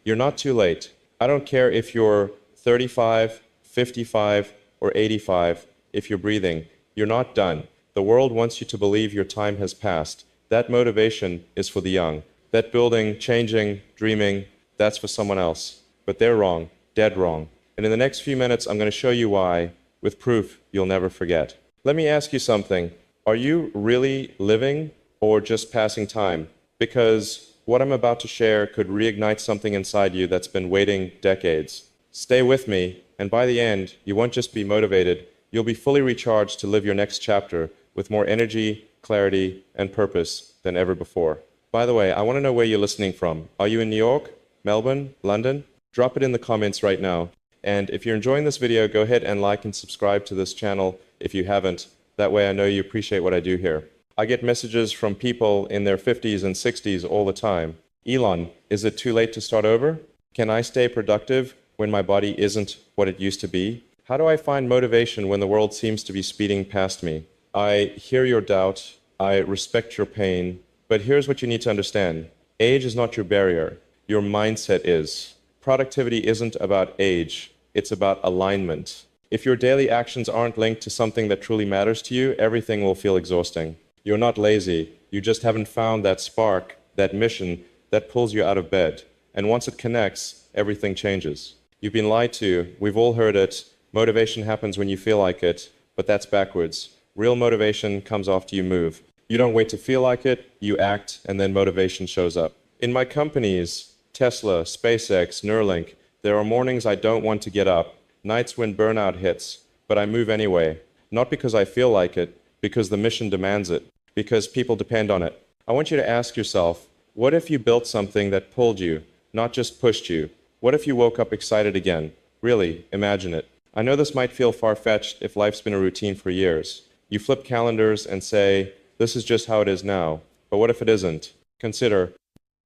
You're not too late. I don't care if you're 35, 55, or 85, if you're breathing. You're not done. The world wants you to believe your time has passed. That motivation is for the young. That building, changing, dreaming, that's for someone else. But they're wrong, dead wrong. And in the next few minutes, I'm going to show you why, with proof you'll never forget. Let me ask you something. Are you really living or just passing time? Because what I'm about to share could reignite something inside you that's been waiting decades. Stay with me, and by the end, you won't just be motivated, you'll be fully recharged to live your next chapter with more energy, clarity, and purpose than ever before. By the way, I want to know where you're listening from. Are you in New York, Melbourne, London? Drop it in the comments right now. And if you're enjoying this video, go ahead and like and subscribe to this channel if you haven't. That way I know you appreciate what I do here. I get messages from people in their 50s and 60s all the time. Elon, is it too late to start over? Can I stay productive when my body isn't what it used to be? How do I find motivation when the world seems to be speeding past me? I hear your doubt. I respect your pain. But here's what you need to understand. Age is not your barrier. Your mindset is. Productivity isn't about age. It's about alignment. If your daily actions aren't linked to something that truly matters to you, everything will feel exhausting. You're not lazy. You just haven't found that spark, that mission that pulls you out of bed. And once it connects, everything changes. You've been lied to. We've all heard it. Motivation happens when you feel like it, but that's backwards. Real motivation comes after you move. You don't wait to feel like it, you act, and then motivation shows up. In my companies, Tesla, SpaceX, Neuralink, there are mornings I don't want to get up, nights when burnout hits, but I move anyway. Not because I feel like it, because the mission demands it, because people depend on it. I want you to ask yourself, what if you built something that pulled you, not just pushed you? What if you woke up excited again? Really, imagine it. I know this might feel far-fetched if life's been a routine for years. You flip calendars and say, this is just how it is now. But what if it isn't? Consider,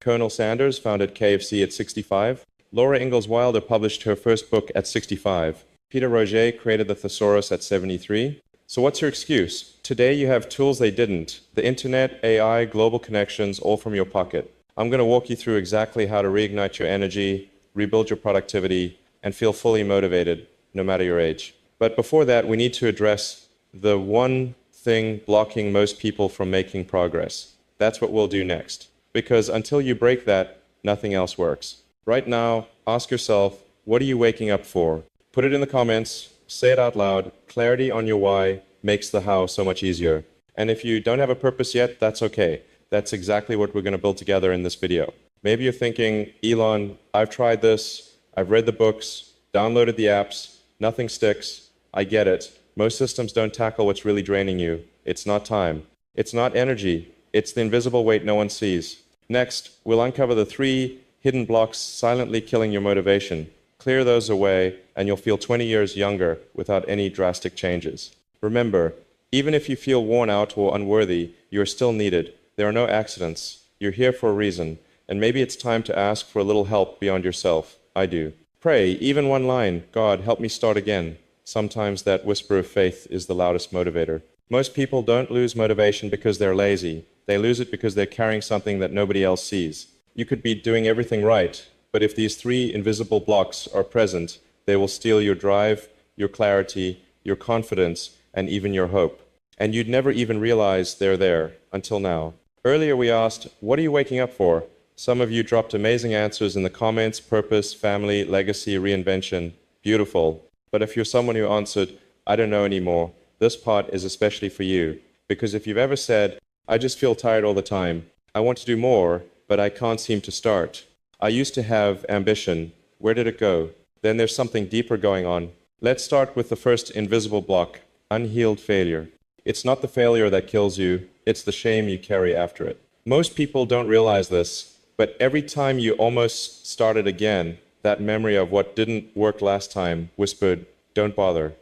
Colonel Sanders founded KFC at 65. Laura Ingalls Wilder published her first book at 65. Peter Roget created the thesaurus at 73. So what's your excuse? Today you have tools they didn't. The internet, AI, global connections, all from your pocket. I'm going to walk you through exactly how to reignite your energy, rebuild your productivity, and feel fully motivated, no matter your age. But before that, we need to address the one thing blocking most people from making progress. That's what we'll do next. Because until you break that, nothing else works. Right now, ask yourself, what are you waking up for? Put it in the comments, say it out loud. Clarity on your why makes the how so much easier. And if you don't have a purpose yet, that's okay. That's exactly what we're going to build together in this video. Maybe you're thinking, Elon, I've tried this, I've read the books, downloaded the apps, nothing sticks. I get it. Most systems don't tackle what's really draining you. It's not time. It's not energy. It's the invisible weight no one sees. Next, we'll uncover the 3 hidden blocks silently killing your motivation. Clear those away, and you'll feel 20 years younger without any drastic changes. Remember, even if you feel worn out or unworthy, you are still needed. There are no accidents. You're here for a reason, and maybe it's time to ask for a little help beyond yourself. I do. Pray, even one line, God, help me start again. Sometimes that whisper of faith is the loudest motivator. Most people don't lose motivation because they're lazy. They lose it because they're carrying something that nobody else sees. You could be doing everything right, but if these 3 invisible blocks are present, they will steal your drive, your clarity, your confidence, and even your hope. And you'd never even realize they're there until now. Earlier we asked, what are you waking up for? Some of you dropped amazing answers in the comments: purpose, family, legacy, reinvention. Beautiful. But if you're someone who answered, I don't know anymore, this part is especially for you. Because if you've ever said, I just feel tired all the time, I want to do more, but I can't seem to start. I used to have ambition. Where did it go? Then there's something deeper going on. Let's start with the first invisible block, unhealed failure. It's not the failure that kills you, it's the shame you carry after it. Most people don't realize this, but every time you almost started again, that memory of what didn't work last time whispered, don't bother.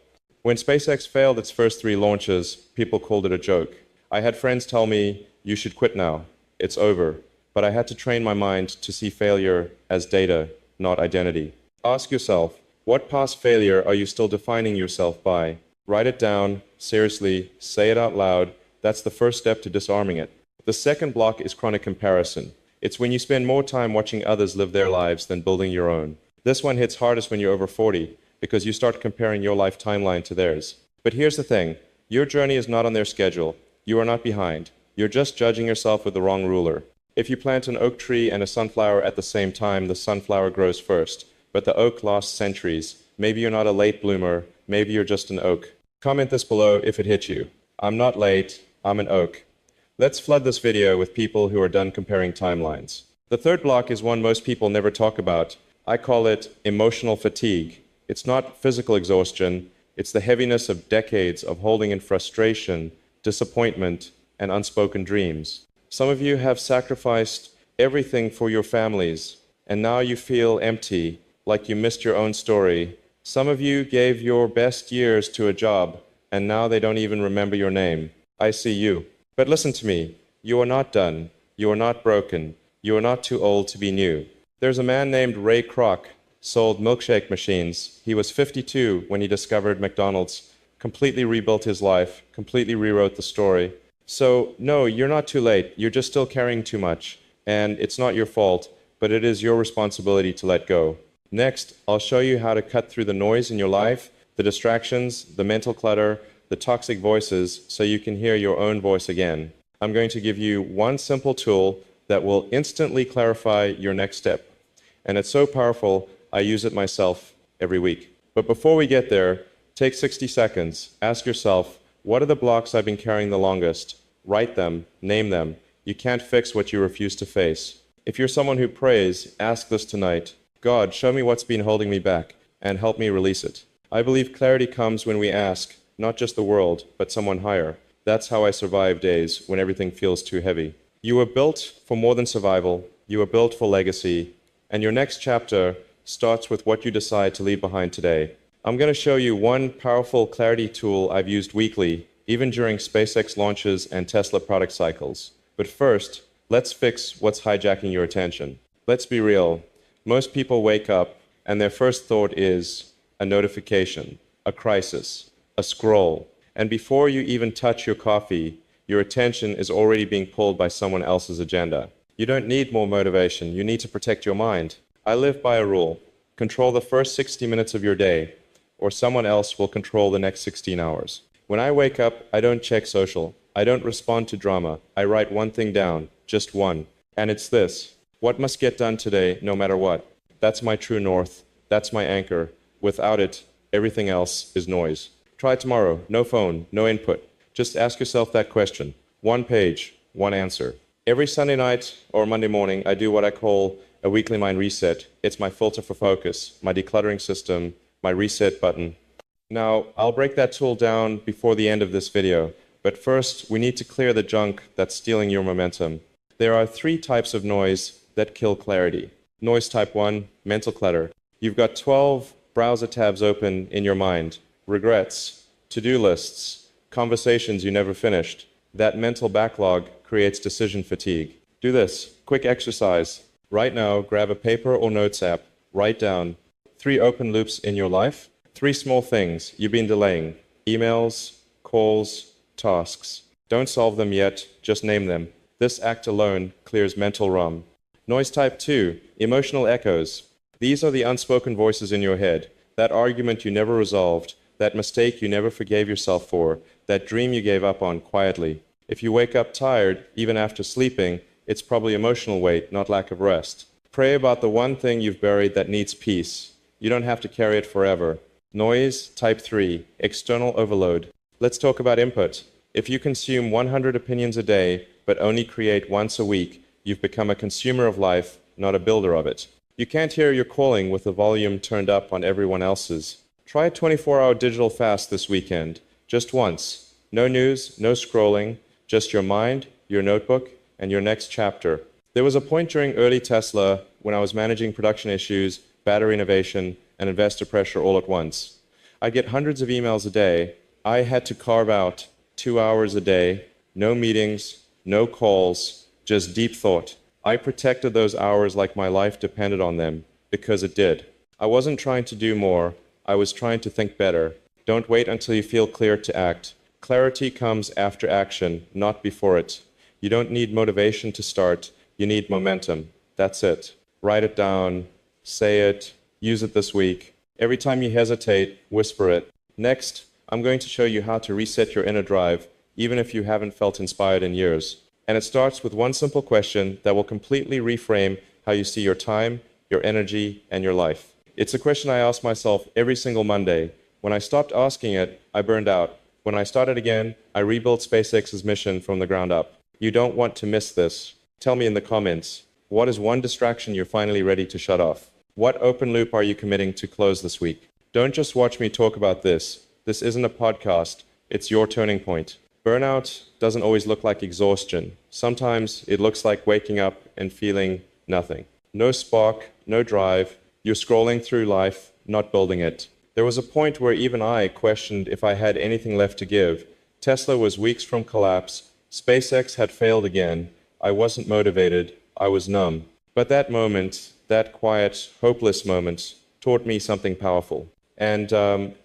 When SpaceX failed its first 3 launches, people called it a joke. I had friends tell me, you should quit now. It's over. But I had to train my mind to see failure as data, not identity. Ask yourself, what past failure are you still defining yourself by? Write it down, seriously, say it out loud. That's the first step to disarming it. The second block is chronic comparison. It's when you spend more time watching others live their lives than building your own. This one hits hardest when you're over 40, because you start comparing your life timeline to theirs. But here's the thing, your journey is not on their schedule. You are not behind. You're just judging yourself with the wrong ruler. If you plant an oak tree and a sunflower at the same time, the sunflower grows first, but the oak lasts centuries. Maybe you're not a late bloomer, maybe you're just an oak. Comment this below if it hit you. I'm not late, I'm an oak. Let's flood this video with people who are done comparing timelines. The third block is one most people never talk about. I call it emotional fatigue. It's not physical exhaustion, it's the heaviness of decades of holding in frustration, disappointment, and unspoken dreams. Some of you have sacrificed everything for your families, and now you feel empty, like you missed your own story. Some of you gave your best years to a job, and now they don't even remember your name. I see you. But listen to me, you are not done, you are not broken, you are not too old to be new. There's a man named Ray Kroc, sold milkshake machines. He was 52 when he discovered McDonald's, completely rebuilt his life, completely rewrote the story. So, no, you're not too late, you're just still carrying too much, and it's not your fault, but it is your responsibility to let go. Next, I'll show you how to cut through the noise in your life, the distractions, the mental clutter, the toxic voices, so you can hear your own voice again. I'm going to give you one simple tool that will instantly clarify your next step. And it's so powerful, I use it myself every week. But before we get there, take 60 seconds, ask yourself, what are the blocks I've been carrying the longest? Write them, name them. You can't fix what you refuse to face. If you're someone who prays, ask this tonight. God, show me what's been holding me back, and help me release it. I believe clarity comes when we ask, not just the world, but someone higher. That's how I survive days when everything feels too heavy. You were built for more than survival. You were built for legacy. And your next chapter starts with what you decide to leave behind today. I'm going to show you one powerful clarity tool I've used weekly, even during SpaceX launches and Tesla product cycles. But first, let's fix what's hijacking your attention. Let's be real. Most people wake up and their first thought is a notification, a crisis, a scroll. And before you even touch your coffee, your attention is already being pulled by someone else's agenda. You don't need more motivation. You need to protect your mind. I live by a rule. Control the first 60 minutes of your day, or someone else will control the next 16 hours. When I wake up, I don't check social. I don't respond to drama. I write one thing down, just one. And it's this. What must get done today, no matter what? That's my true north. That's my anchor. Without it, everything else is noise. Try tomorrow. No phone, no input. Just ask yourself that question. One page, one answer. Every Sunday night or Monday morning, I do what I call a weekly mind reset. It's my filter for focus, my decluttering system, my reset button. Now, I'll break that tool down before the end of this video, but first, we need to clear the junk that's stealing your momentum. There are 3 types of noise that kill clarity. Noise type 1, mental clutter. You've got 12 browser tabs open in your mind. Regrets, to-do lists, conversations you never finished. That mental backlog creates decision fatigue. Do this, quick exercise. Right now, grab a paper or notes app. Write down 3 open loops in your life, 3 small things you've been delaying. Emails, calls, tasks. Don't solve them yet, just name them. This act alone clears mental rum. Noise type 2, emotional echoes. These are the unspoken voices in your head. That argument you never resolved, that mistake you never forgave yourself for, that dream you gave up on quietly. If you wake up tired, even after sleeping, it's probably emotional weight, not lack of rest. Pray about the one thing you've buried that needs peace. You don't have to carry it forever. Noise type 3, external overload. Let's talk about input. If you consume 100 opinions a day, but only create once a week, you've become a consumer of life, not a builder of it. You can't hear your calling with the volume turned up on everyone else's. Try a 24-hour digital fast this weekend, just once. No news, no scrolling, just your mind, your notebook, and your next chapter. There was a point during early Tesla when I was managing production issues, battery innovation, and investor pressure all at once. I get hundreds of emails a day. I had to carve out 2 hours a day, no meetings, no calls, just deep thought. I protected those hours like my life depended on them, because it did. I wasn't trying to do more, I was trying to think better. Don't wait until you feel clear to act. Clarity comes after action, not before it. You don't need motivation to start, You need momentum. That's it. Write it down, say it, use it this week. Every time you hesitate, whisper it. Next, I'm going to show you how to reset your inner drive, even if you haven't felt inspired in years. And it starts with one simple question that will completely reframe how you see your time, your energy, and your life. It's a question I ask myself every single Monday. When I stopped asking it, I burned out. When I started again, I rebuilt SpaceX's mission from the ground up. You don't want to miss this. Tell me in the comments, what is one distraction you're finally ready to shut off? What open loop are you committing to close this week? Don't just watch me talk about this. This isn't a podcast. It's your turning point. Burnout doesn't always look like exhaustion. Sometimes it looks like waking up and feeling nothing. No spark, no drive. You're scrolling through life, not building it. There was a point where even I questioned if I had anything left to give. Tesla was weeks from collapse. SpaceX had failed again. I wasn't motivated. I was numb. But that moment, that quiet, hopeless moment, taught me something powerful. And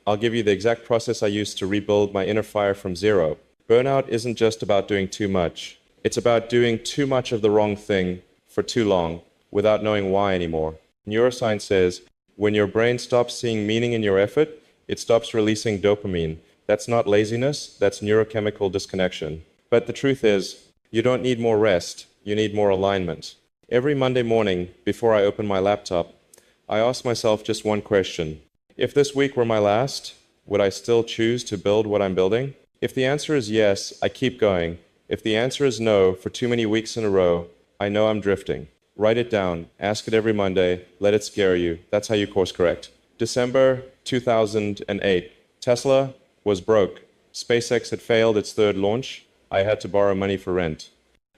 I'll give you the exact process I used to rebuild my inner fire from zero. Burnout isn't just about doing too much. It's about doing too much of the wrong thing for too long without knowing why anymore. Neuroscience says when your brain stops seeing meaning in your effort, it stops releasing dopamine. That's not laziness, that's neurochemical disconnection. But the truth is, you don't need more rest, you need more alignment. Every Monday morning, before I open my laptop, I ask myself just one question. If this week were my last, would I still choose to build what I'm building? If the answer is yes, I keep going. If the answer is no, for too many weeks in a row, I know I'm drifting. Write it down, ask it every Monday, let it scare you. That's how you course correct. December 2008, Tesla was broke. SpaceX had failed its third launch. I had to borrow money for rent.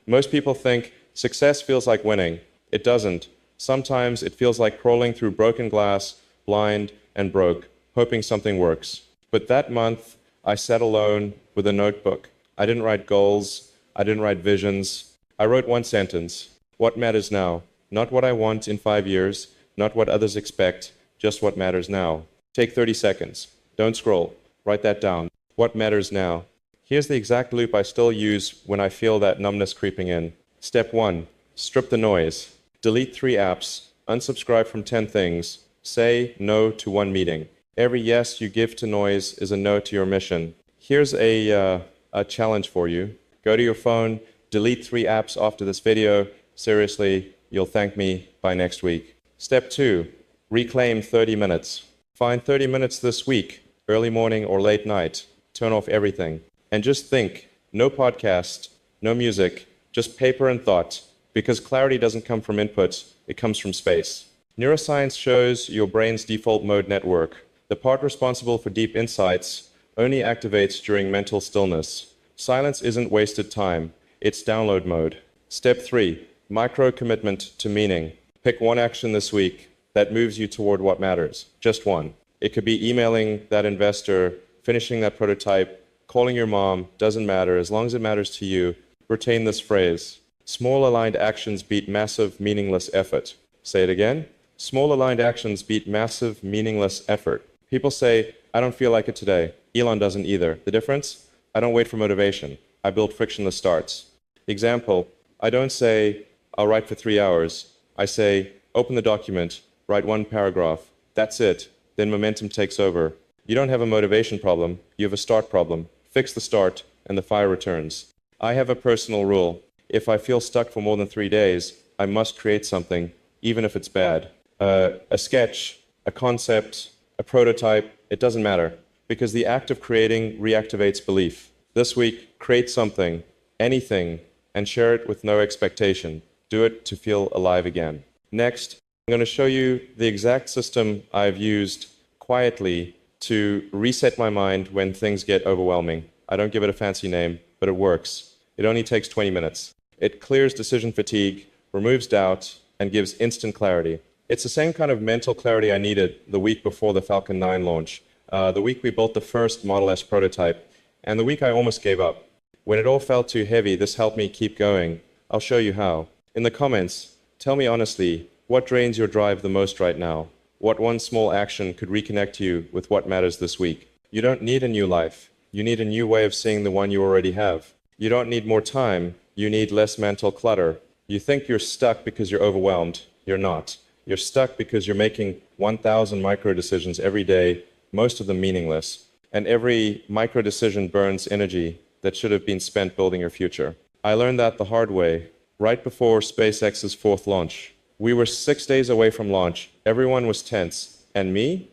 Most people think success feels like winning. It doesn't. Sometimes it feels like crawling through broken glass, blind and broke, hoping something works. But that month, I sat alone with a notebook. I didn't write goals. I didn't write visions. I wrote one sentence. What matters now? Not what I want in 5 years, not what others expect, just what matters now. Take 30 seconds. Don't scroll. Write that down. What matters now? Here's the exact loop I still use when I feel that numbness creeping in. Step 1. Strip the noise. Delete 3 apps. Unsubscribe from 10 things. Say no to 1 meeting. Every yes you give to noise is a no to your mission. Here's a challenge for you. Go to your phone, delete 3 apps after this video. Seriously, you'll thank me by next week. Step 2. Reclaim 30 minutes. Find 30 minutes this week, early morning or late night. Turn off everything. And just think, no podcast, no music, just paper and thought, because clarity doesn't come from input, it comes from space. Neuroscience shows your brain's default mode network. The part responsible for deep insights only activates during mental stillness. Silence isn't wasted time, it's download mode. Step 3. Micro commitment to meaning. Pick one action this week that moves you toward what matters. Just one. It could be emailing that investor, finishing that prototype, calling your mom, doesn't matter. As long as it matters to you, retain this phrase. Small aligned actions beat massive, meaningless effort. Say it again. Small aligned actions beat massive, meaningless effort. People say, I don't feel like it today. Elon doesn't either. The difference? I don't wait for motivation. I build frictionless starts. Example, I don't say, I'll write for 3 hours. I say, open the document, write 1 paragraph. That's it. Then momentum takes over. You don't have a motivation problem. You have a start problem. Fix the start, and the fire returns. I have a personal rule. If I feel stuck for more than 3 days, I must create something, even if it's bad. A sketch, a concept, a prototype, it doesn't matter, because the act of creating reactivates belief. This week, create something, anything, and share it with no expectation. Do it to feel alive again. Next, I'm going to show you the exact system I've used quietly to reset my mind when things get overwhelming. I don't give it a fancy name, but it works. It only takes 20 minutes. It clears decision fatigue, removes doubt, and gives instant clarity. It's the same kind of mental clarity I needed the week before the Falcon 9 launch, the week we built the first Model S prototype, and the week I almost gave up. When it all felt too heavy, this helped me keep going. I'll show you how. In the comments, tell me honestly, what drains your drive the most right now? What one small action could reconnect you with what matters this week? You don't need a new life. You need a new way of seeing the one you already have. You don't need more time. You need less mental clutter. You think you're stuck because you're overwhelmed. You're not. You're stuck because you're making 1,000 micro decisions every day, most of them meaningless. And every micro decision burns energy that should have been spent building your future. I learned that the hard way, right before SpaceX's fourth launch. We were 6 days away from launch. Everyone was tense. And me?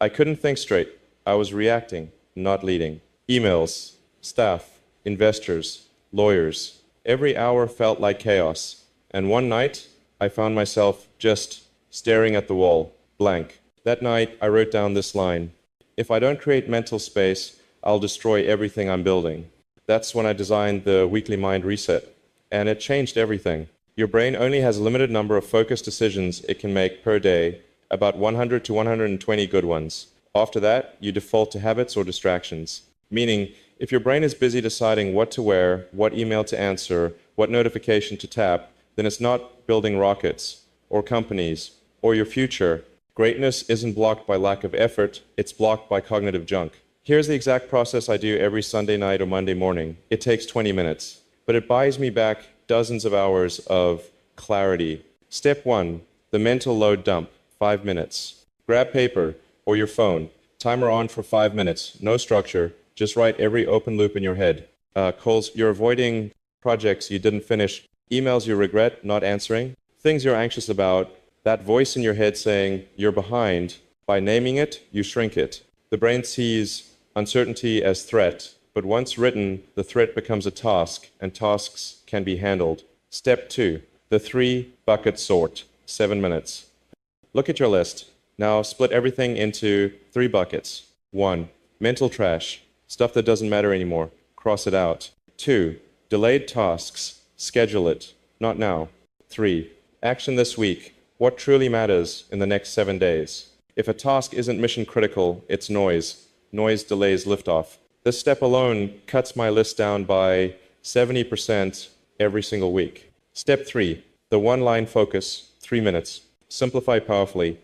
I couldn't think straight. I was reacting, not leading. Emails, staff, investors, lawyers. Every hour felt like chaos. And one night, I found myself just staring at the wall, blank. That night, I wrote down this line. If I don't create mental space, I'll destroy everything I'm building. That's when I designed the weekly mind reset. And it changed everything. Your brain only has a limited number of focused decisions it can make per day, about 100 to 120 good ones. After that, you default to habits or distractions. Meaning, if your brain is busy deciding what to wear, what email to answer, what notification to tap, then it's not building rockets, or companies, or your future. Greatness isn't blocked by lack of effort, it's blocked by cognitive junk. Here's the exact process I do every Sunday night or Monday morning. It takes 20 minutes, but it buys me back dozens of hours of clarity. Step 1, the mental load dump, 5 minutes. Grab paper or your phone. Timer on for 5 minutes. No structure. Just write every open loop in your head. Calls you're avoiding, projects you didn't finish, emails you regret not answering, things you're anxious about, that voice in your head saying you're behind. By naming it, you shrink it. The brain sees uncertainty as threat, but once written, the threat becomes a task, and tasks can be handled. Step 2, the 3-bucket sort, 7 minutes. Look at your list. Now split everything into 3 buckets. 1, mental trash, stuff that doesn't matter anymore. Cross it out. 2, delayed tasks. Schedule it. Not now. 3, action this week. What truly matters in the next 7 days? If a task isn't mission critical, it's noise. Noise delays liftoff. This step alone cuts my list down by 70% every single week. Step 3, the one-line focus, 3 minutes. Simplify powerfully.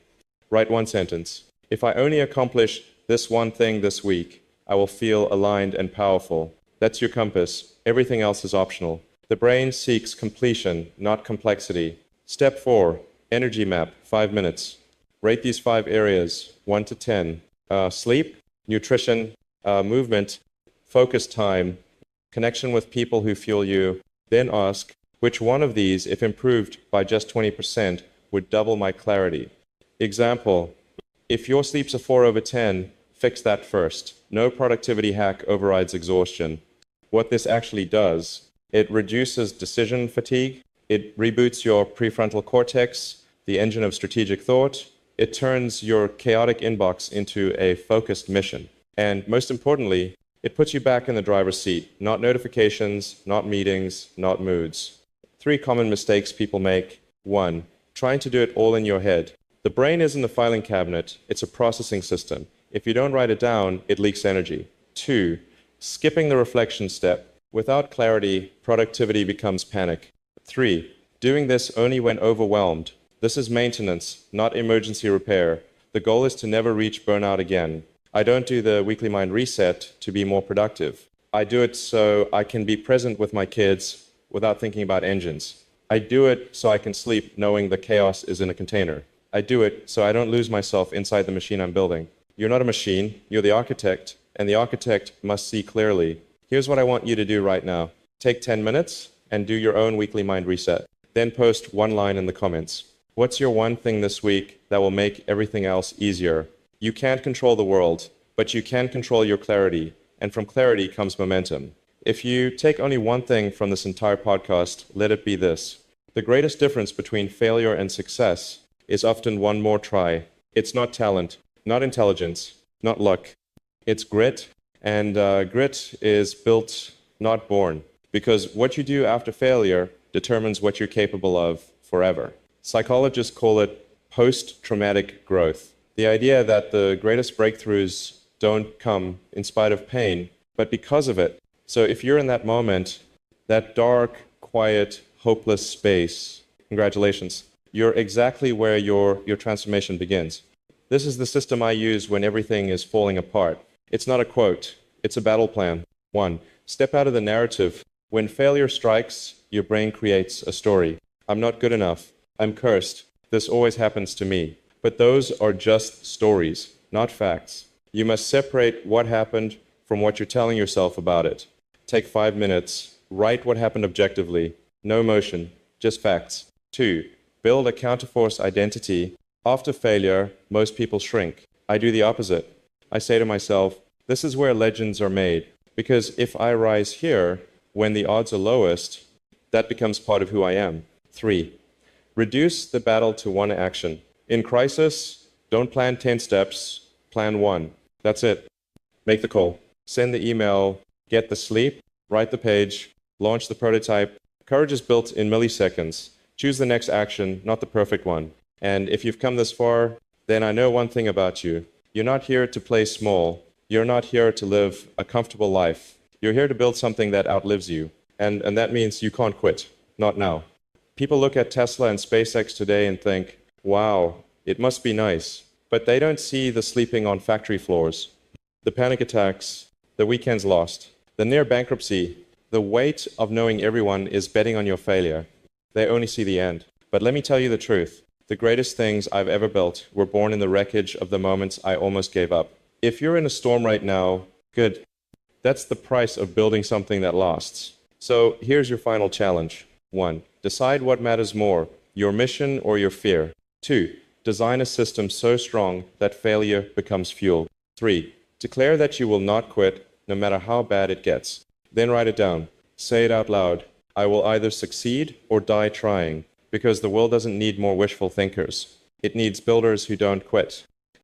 Write 1 sentence. If I only accomplish this one thing this week, I will feel aligned and powerful. That's your compass. Everything else is optional. The brain seeks completion, not complexity. Step 4, energy map, 5 minutes. Rate these 5 areas, 1 to 10. Sleep, nutrition, movement, focus time, connection with people who fuel you. Then ask, which one of these, if improved by just 20%, would double my clarity? Example, if your sleep's a 4/10, fix that first. No productivity hack overrides exhaustion. What this actually does, it reduces decision fatigue, it reboots your prefrontal cortex, the engine of strategic thought, it turns your chaotic inbox into a focused mission. And most importantly, it puts you back in the driver's seat. Not notifications, not meetings, not moods. 3 common mistakes people make. 1, trying to do it all in your head. The brain isn't a filing cabinet, it's a processing system. If you don't write it down, it leaks energy. 2, skipping the reflection step. Without clarity, productivity becomes panic. 3, doing this only when overwhelmed. This is maintenance, not emergency repair. The goal is to never reach burnout again. I don't do the weekly mind reset to be more productive. I do it so I can be present with my kids without thinking about engines. I do it so I can sleep knowing the chaos is in a container. I do it so I don't lose myself inside the machine I'm building. You're not a machine, you're the architect, and the architect must see clearly. Here's what I want you to do right now. Take 10 minutes and do your own weekly mind reset. Then post 1 line in the comments. What's your one thing this week that will make everything else easier? You can't control the world, but you can control your clarity, and from clarity comes momentum. If you take only one thing from this entire podcast, let it be this. The greatest difference between failure and success is often one more try. It's not talent, not intelligence, not luck. It's grit, and grit is built, not born. Because what you do after failure determines what you're capable of forever. Psychologists call it post-traumatic growth. The idea that the greatest breakthroughs don't come in spite of pain, but because of it. So if you're in that moment, that dark, quiet, hopeless space, congratulations. You're exactly where your transformation begins. This is the system I use when everything is falling apart. It's not a quote, it's a battle plan. 1, step out of the narrative. When failure strikes, your brain creates a story. I'm not good enough. I'm cursed. This always happens to me. But those are just stories, not facts. You must separate what happened from what you're telling yourself about it. Take 5 minutes. Write what happened objectively. No emotion, just facts. 2. Build a counterforce identity. After failure, most people shrink. I do the opposite. I say to myself, this is where legends are made. Because if I rise here, when the odds are lowest, that becomes part of who I am. 3. Reduce the battle to one action. In crisis, don't plan 10 steps, plan 1. That's it. Make the call. Send the email, get the sleep, write the page, launch the prototype. Courage is built in milliseconds. Choose the next action, not the perfect one. And if you've come this far, then I know one thing about you. You're not here to play small. You're not here to live a comfortable life. You're here to build something that outlives you. And that means you can't quit. Not now. People look at Tesla and SpaceX today and think, wow, it must be nice. But they don't see the sleeping on factory floors, the panic attacks, the weekends lost, the near bankruptcy. The weight of knowing everyone is betting on your failure. They only see the end. But let me tell you the truth. The greatest things I've ever built were born in the wreckage of the moments I almost gave up. If you're in a storm right now, good. That's the price of building something that lasts. So here's your final challenge. 1. Decide what matters more, your mission or your fear. 2. Design a system so strong that failure becomes fuel. 3. Declare that you will not quit, no matter how bad it gets. Then write it down. Say it out loud. I will either succeed or die trying, because the world doesn't need more wishful thinkers. It needs builders who don't quit.